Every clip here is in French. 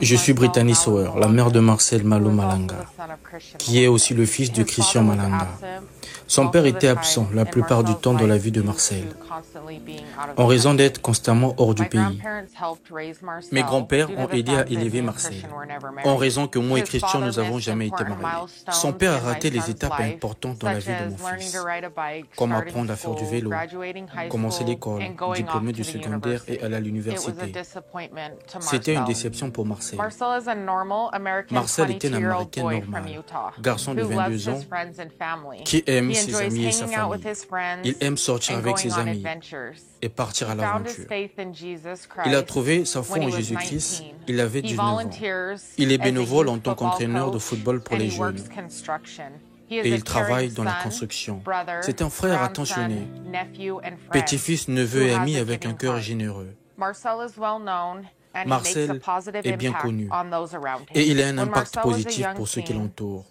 Je suis Brittany Sawyer, la mère de Marcel Malo Malanga, qui est aussi le fils de Christian Malanga. Son père était absent la plupart du temps dans la vie de Marcel, en raison d'être constamment hors du pays. Mes grands-pères ont aidé à élever Marcel, en raison que moi et Christian nous n'avons jamais été mariés. Son père a raté les étapes importantes dans la vie de mon fils, comme apprendre à faire du vélo, commencer l'école, diplômé du secondaire et aller à l'université. C'était une déception pour Marcel. Marcel était un Américain normal, garçon de 22 ans, qui aime ses amis et sa famille. Il aime sortir avec ses amis et partir à l'aventure. Il a trouvé sa foi en Jésus-Christ, il avait 19 ans. Il est bénévole en tant qu'entraîneur de football pour les jeunes. Et il travaille dans la construction. C'est un frère attentionné, petit-fils, neveu et ami avec un cœur généreux. Marcel est bien connu et il a un impact positif pour ceux qui l'entourent.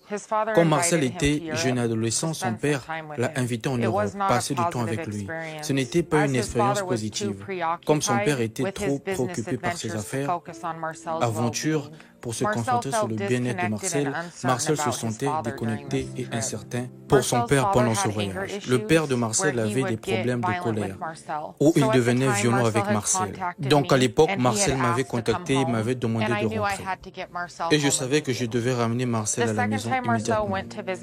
Quand Marcel était jeune adolescent, son père l'a invité en Europe, passer du temps avec lui. Ce n'était pas une expérience positive. Comme son père était trop préoccupé par ses affaires, aventures, pour se concentrer sur le bien-être de Marcel, Marcel se sentait déconnecté et incertain pour son père pendant ce voyage. Le père de Marcel avait des problèmes de colère, où il devenait violent avec Marcel. Donc à l'époque, Marcel m'avait contacté et m'avait demandé de rentrer. Et je savais que je devais ramener Marcel à la maison immédiatement.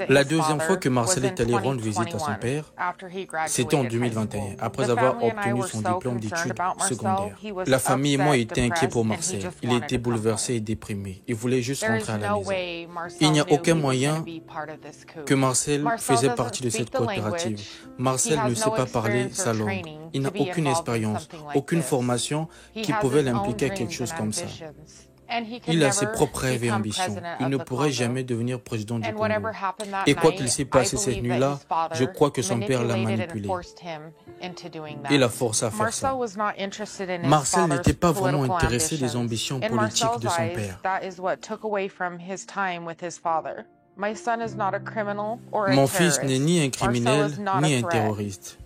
La deuxième fois que Marcel est allé rendre visite à son père, c'était en 2021, après avoir obtenu son diplôme d'études secondaires. La famille et moi étions inquiets pour Marcel. Il était bouleversé et déprimé. Il voulait juste rentrer à la maison. Il n'y a aucun moyen que Marcel faisait partie de cette coopérative. Marcel ne sait pas parler sa langue. Il n'a aucune expérience, aucune formation qui pouvait l'impliquer à quelque chose comme ça. Il a ses propres rêves et ambitions. Il ne pourrait jamais devenir président du Congo. Et quoi qu'il s'est passé cette nuit-là, je crois que son père l'a manipulé et l'a forcé à faire ça. Marcel n'était pas vraiment intéressé des ambitions politiques de son père. Mon fils n'est ni un criminel, ni un terroriste.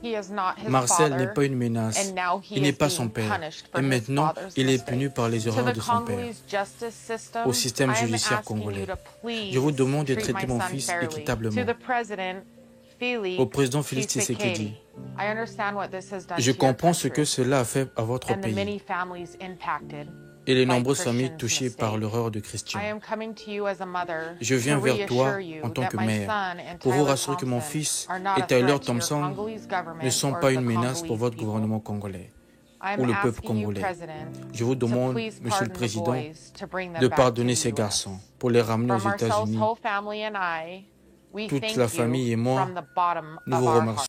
Marcel n'est pas une menace. Il n'est pas son père. Et maintenant, il est puni par les erreurs de son père au système judiciaire congolais. Je vous demande de traiter mon fils équitablement. Au président Félix Tshisekedi, je comprends ce que cela a fait à votre pays et les nombreuses familles touchées par l'erreur de Christian. Je viens vers toi en tant que mère pour vous rassurer que mon fils et Tyler Thompson ne sont pas une menace pour votre gouvernement congolais ou le peuple congolais. Je vous demande, Monsieur le Président, de pardonner ces garçons pour les ramener aux États-Unis. Toute la famille et moi, nous vous remercions.